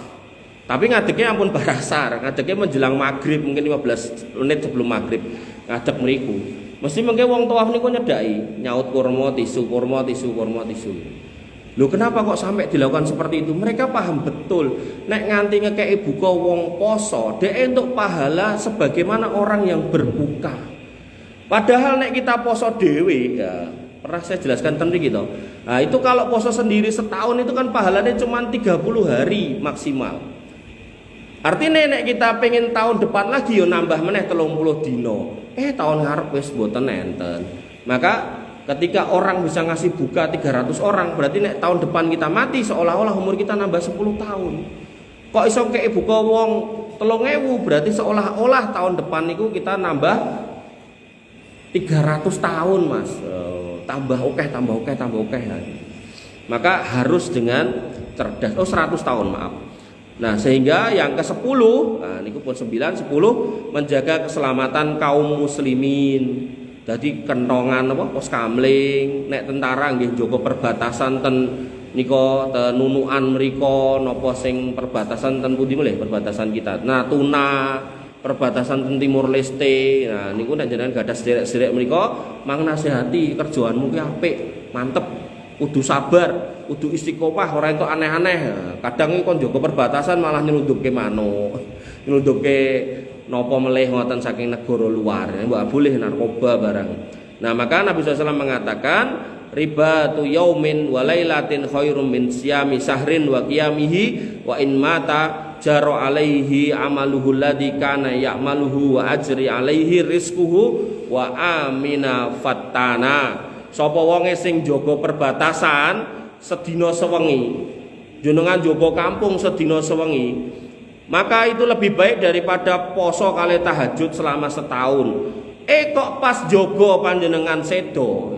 Tapi ngadegnya ampun barasar, ngadegnya menjelang maghrib mungkin 15 menit sebelum maghrib. Ngadeg mriku. Mesti mengke wong tawaf niku nyedaki, nyaut kurma, tisu, kurma, tisu, kurma, tisu. Loh, kenapa kok sampai dilakukan seperti itu? Mereka paham betul. Nek nganti ngekei buka wong poso, dhek entuk pahala sebagaimana orang yang berbuka. Padahal nek kita poso dhewe, ya, pernah saya jelaskan tadi gitu. Nah, itu kalau poso sendiri setahun itu kan pahalanya cuma 30 hari maksimal. Artinya nek kita pengen tahun depan lagi yo nambah meneh 30 dino. Tahun ngarep wis mboten enten. Maka ketika orang bisa ngasih buka 300 orang, berarti nek tahun depan kita mati seolah-olah umur kita nambah 10 tahun. Kok iso kei buka wong 3.000, berarti seolah-olah tahun depan niku kita nambah 300 tahun, Mas. Tambah oke. Maka harus dengan cerdas. 100 tahun, maaf. Nah, sehingga yang ke-10, nah niku pun 9, 10 menjaga keselamatan kaum muslimin. Jadi kentongan apa pos kamling, nek tentara nggih njaga perbatasan ten nika tenunukan mriko napa sing perbatasan ten pundi melih perbatasan kita. Natuna, perbatasan ten Timur Leste. Nah niku nek jenengan gadah sederek-sederek mriko mang nasihati kerjaanmu ki apik, mantep. Kudu sabar, kudu istiqomah, ora entuk aneh-aneh. Kadang iki kon njaga perbatasan malah nyelundupke manuk. Nyelundupke napa melih ngoten saking negara luar, mbak boleh narkoba barang. Nah, maka Nabi SAW mengatakan ribatu yaumin wa lailatin khairum min siyami sahrin wa qiyamihi wa in mata jaro alaihi amaluhu alladhi kana ya'maluhu wa ajri alaihi rizquhu wa amina fattana. Sapa wonge sing jaga perbatasan sedina sewengi, jenengan jaga kampung sedina sewengi, maka itu lebih baik daripada poso kali tahajud selama setahun. Kok pas jogo panjenengan sedo.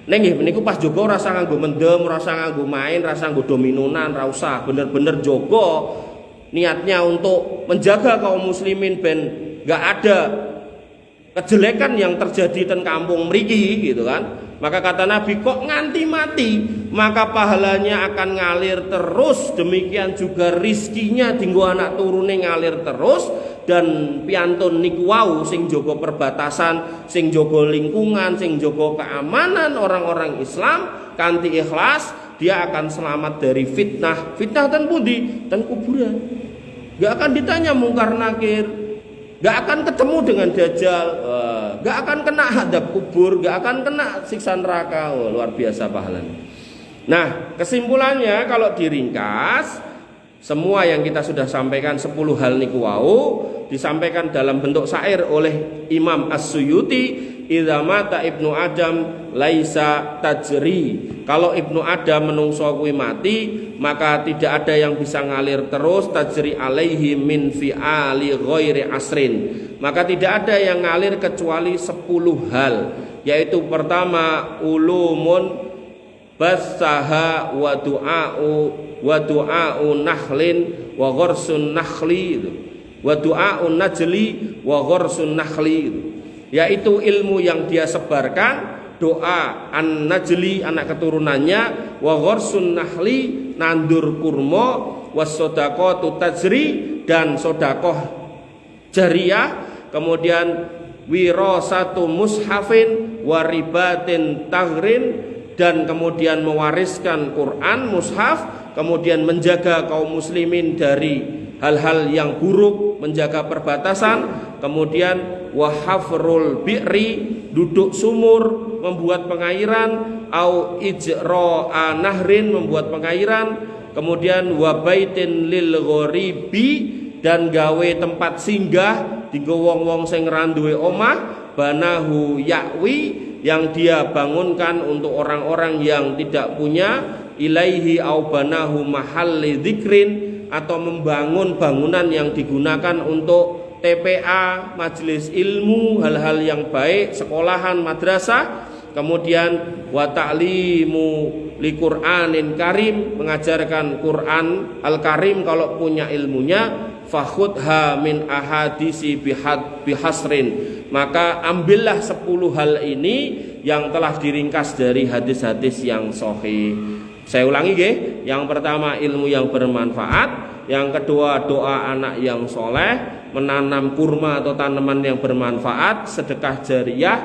Nggih niku pas jogo rasa nganggo mendem, rasa nganggo main, rasa nganggo dominonan, ra usah. Bener-bener jogo niatnya untuk menjaga kaum muslimin ben enggak ada kejelekan yang terjadi ten kampung mriki gitu kan. Maka kata Nabi, kok nganti mati, maka pahalanya akan ngalir terus. Demikian juga rizkinya dinggo anak turune ngalir terus. Dan piantun niku wau sing jaga perbatasan, sing jaga lingkungan, sing jaga keamanan orang-orang Islam kanthi ikhlas, dia akan selamat dari fitnah. Fitnah ten pundi? Ten kuburan. Gak akan ditanya mungkar nakir, gak akan ketemu dengan dajjal, gak akan kena hadap kubur, gak akan kena siksa neraka. Luar biasa pahalanya. Nah, kesimpulannya kalau diringkas, semua yang kita sudah sampaikan 10 hal niku wau disampaikan dalam bentuk syair oleh Imam As-Suyuti, idza mata ibnu Adam laisa tajri. Kalau ibnu Adam menungso kuwi mati, maka tidak ada yang bisa ngalir terus, tajri alaihi min fi'ali ghairi asrin. Maka tidak ada yang ngalir kecuali 10 hal, yaitu pertama ulumun basaha wa du'a'u nahlin wa gharsun nakhli wa du'a'u najli wa gharsun nakhli, yaitu ilmu yang dia sebarkan, doa an-najli anak keturunannya, wa gharsun nakhli nandur kurma, was sadaqatu tajri dan sedekah jariyah, kemudian wirasatu mushafin wa ribatin taghrin, dan kemudian mewariskan Quran mushaf, kemudian menjaga kaum muslimin dari hal-hal yang buruk, menjaga perbatasan, kemudian wahafrul bi'ri duduk sumur membuat pengairan, au ijra'a nahrin membuat pengairan, kemudian wabaitin lil ghoribi dan gawe tempat singgah dienggo wong-wong sing randuwe omah, banahu yakwi yang dia bangunkan untuk orang-orang yang tidak punya, ilaihi au banahu mahalli dzikrin atau membangun bangunan yang digunakan untuk TPA, majelis ilmu, hal-hal yang baik, sekolahan, madrasah, kemudian wa ta'limu li Qur'anin karim, mengajarkan Quran Al-Karim kalau punya ilmunya, fakhudha min ahadisi bihasrin, maka ambillah 10 hal ini yang telah diringkas dari hadis-hadis yang sahih. Saya ulangi nggih, yang pertama ilmu yang bermanfaat, yang kedua doa anak yang soleh, menanam kurma atau tanaman yang bermanfaat, sedekah jariyah,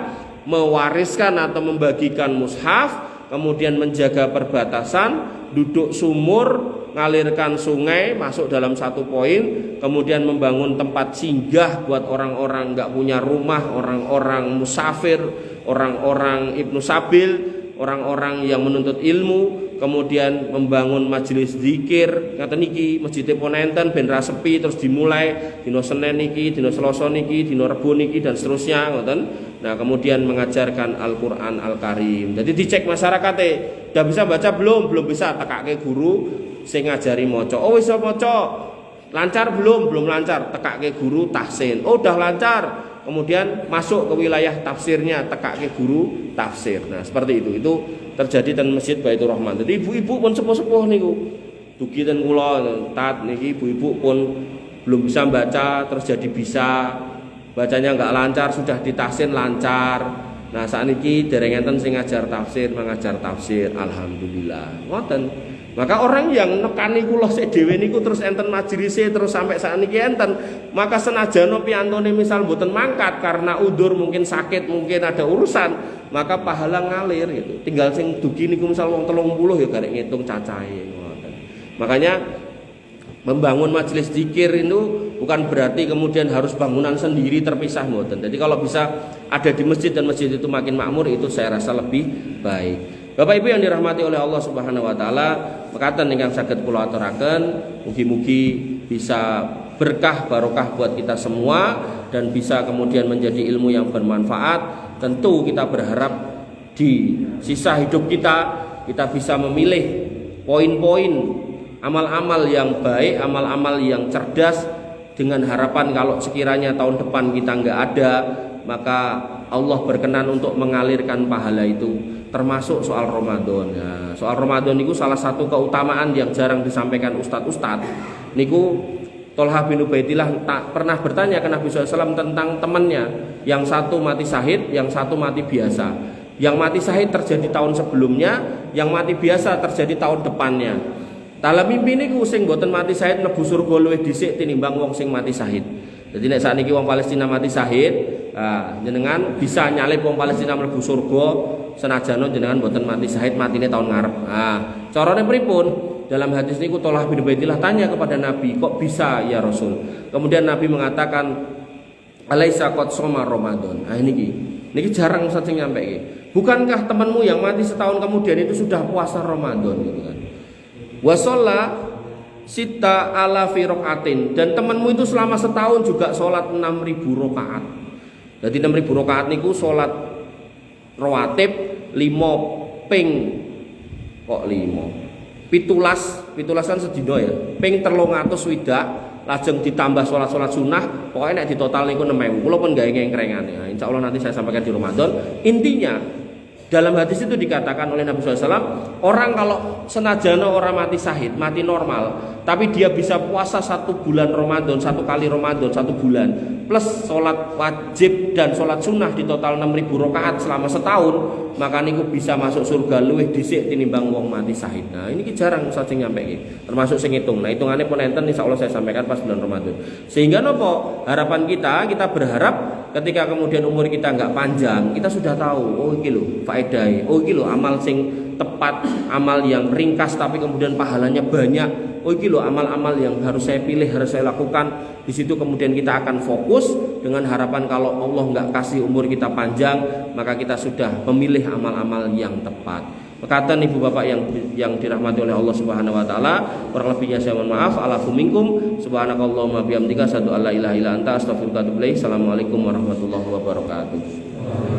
mewariskan atau membagikan mushaf, kemudian menjaga perbatasan, duduk sumur, ngalirkan sungai, masuk dalam 1 poin, kemudian membangun tempat singgah buat orang-orang nggak punya rumah, orang-orang musafir, orang-orang ibnu sabil, orang-orang yang menuntut ilmu, kemudian membangun majelis zikir, ngaten niki masjid pun enten ben ra sepi, terus dimulai dina Senin niki, dina Selasa niki, dina Rebo niki dan seterusnya ngoten. Nah, kemudian mengajarkan Al-Qur'an Al-Karim. Jadi dicek masyarakate, udah bisa baca belum? Belum bisa, tekake guru sing ngajari maca. Oh wis maca. Lancar belum? Belum lancar, tekake guru tahsin. Oh udah lancar. Kemudian masuk ke wilayah tafsirnya, tekake guru tafsir. Nah, seperti itu. Itu terjadi dan Masjid Baitur Rahman. Jadi ibu-ibu pun sepuh-sepuh niku. Dugi ten kula tat niki ibu-ibu pun belum bisa baca terus jadi bisa. Bacanya enggak lancar sudah ditafsir lancar. Nah, sakniki dereng enten sing ngajar tafsir, mengajar tafsir. Alhamdulillah. Ngoten. Maka orang yang nekani kula sik dhewe niku terus enten majerise terus sampai sakniki enten, maka senajan piyantone misal mboten mangkat karena udur, mungkin sakit, mungkin ada urusan, maka pahala ngalir gitu. Tinggal sing dugi niku misal wong 30 ya garek ngitung cacahe ngoten. Makanya membangun majelis zikir itu bukan berarti kemudian harus bangunan sendiri terpisah mboten. Jadi kalau bisa ada di masjid dan masjid itu makin makmur, itu saya rasa lebih baik. Bapak Ibu yang dirahmati oleh Allah Subhanahu wa taala, mekaten ingkang saged kula aturaken, mugi-mugi bisa berkah barokah buat kita semua dan bisa kemudian menjadi ilmu yang bermanfaat. Tentu kita berharap di sisa hidup kita bisa memilih poin-poin amal-amal yang baik, amal-amal yang cerdas, dengan harapan kalau sekiranya tahun depan kita enggak ada, maka Allah berkenan untuk mengalirkan pahala itu. Termasuk soal Ramadan. Ya, soal Ramadan niku salah satu keutamaan yang jarang disampaikan ustadz-ustadz. Niku Tolha bin Ubaidillah tak pernah bertanya ke Nabi SAW tentang temannya. Yang satu mati syahid, yang satu mati biasa. Yang mati syahid terjadi tahun sebelumnya, yang mati biasa terjadi tahun depannya. Dalam mimpi niku sing boten mati syahid mlebu surga luwih dhisik tinimbang wong sing mati syahid. Jadi nek sakniki wong Palestina mati syahid, jenengan bisa nyalip wong Palestina mlebu surga senajan jenengan boten mati syahid, matine tahun ngarep. Carane pripun? Dalam hadis niku Tolha bin Ubaidillah tanya kepada Nabi, kok bisa ya Rasul? Kemudian Nabi mengatakan, alaisa qad shoma Ramadan. Niki jarang Ustaz sing nyampe iki. Bukankah temanmu yang mati setahun kemudian itu sudah puasa Ramadan gitu kan? Wasalla sita ala firokaatin, dan temanmu itu selama setahun juga sholat 6.000 rakaat. Jadi 6.000 rakaat niku sholat rawatib 5 ping kok 5 pitulasan sedina ya ping 300 swidak, lajeng ditambah sholat sunnah, pokoknya nek di total niku 6.000. Kula pun gawe ngengkrengane. Nah, insyaallah nanti saya sampaikan di Ramadan. Intinya dalam hadis itu dikatakan oleh Nabi SAW, orang kalau senajana orang mati syahid, mati normal, tapi dia bisa puasa 1 bulan Ramadan, 1 kali Ramadan 1 bulan, plus sholat wajib dan sholat sunnah di total 6.000 rakaat selama setahun, maka niku bisa masuk surga luwih dhisik tinimbang wong mati syahid. Nah ini jarang Ustaz sing nyampe iki, termasuk sing ngitung. Nah hitungannya pun enten insyaallah saya sampaikan pas bulan Ramadan. Sehingga nopo harapan kita berharap ketika kemudian umur kita nggak panjang, kita sudah tahu, oh iki lho faedahé, oh iki lho amal sing tepat, amal yang ringkas tapi kemudian pahalanya banyak. Oh iki lho amal-amal yang harus saya pilih, harus saya lakukan. Di situ kemudian kita akan fokus dengan harapan kalau Allah nggak kasih umur kita panjang, maka kita sudah memilih amal-amal yang tepat. Perkataan ibu bapak yang dirahmati oleh Allah Subhanahu wa taala, kurang lebihnya saya mohon maaf. Alafu minkum, subhanakallahumma bihamdika, asyhadu an la ilaha illa anta, astaghfiruka wa atubu ilaik. Assalamualaikum warahmatullahi wabarakatuh.